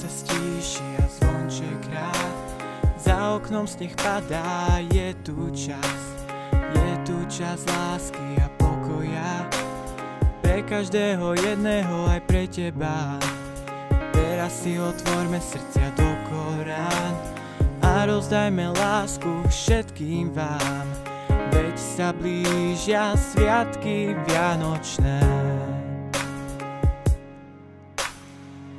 sa stíši a zvonček rád. Za oknom sneh padá, je tu čas lásky a pokoja. Pre každého jedného, aj pre teba. Teraz si otvorme srdcia do Korán a rozdajme lásku všetkým vám. Veď sa blížia sviatky vianočné.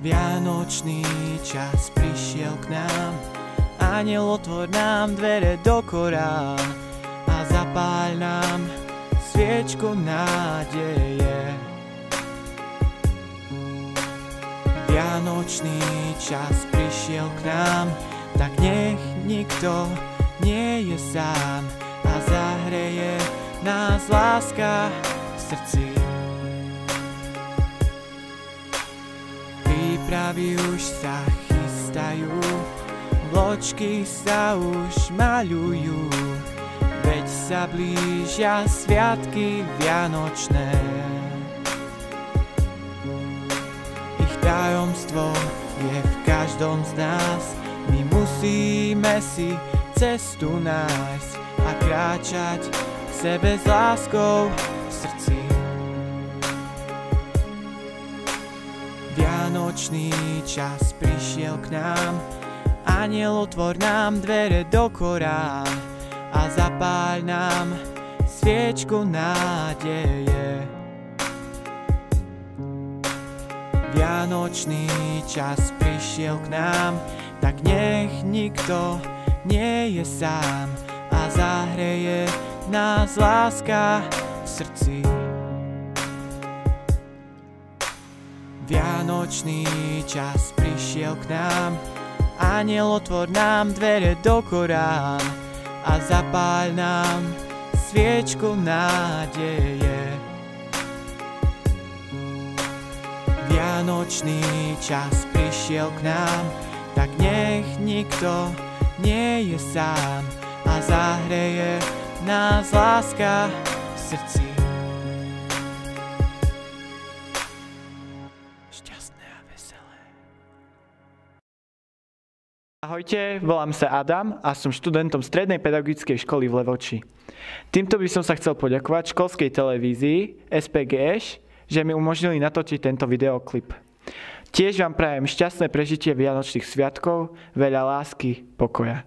Vianočný čas prišiel k nám, Anjel otvor nám dvere do Korán a zapáľ nám sviečku nádeje. Vianočný čas prišiel k nám, tak nech nikto nie je sám a zahreje nás láska v srdci. Prípravy už sa chystajú, vločky sa už maľujú, veď sa blížia sviatky vianočné. Ich tajomstvo je v každom z nás, my musíme si cestu nájsť a kráčať k sebe s láskou v srdci. Vianočný čas prišiel k nám, Anjel otvor nám dvere do Korán a zapáľ nám sviečku nádeje. Vianočný čas prišiel k nám, tak nech nikto nie je sám a zahreje nás láska v srdci. Vianočný čas prišiel k nám, Anjel otvor nám dvere do Korán a zapáľ nám sviečku nádeje. Vianočný čas prišiel k nám, tak nech nikto nie je sám a zahreje nás láska v srdci. Šťastné a veselé. Ahojte, volám sa Adam a som študentom Strednej pedagogickej školy v Levoči. Týmto by som sa chcel poďakovať školskej televízii SPGŠ, že mi umožnili natočiť tento videoklip. Tiež vám prajem šťastné prežitie vianočných sviatkov, veľa lásky, pokoja.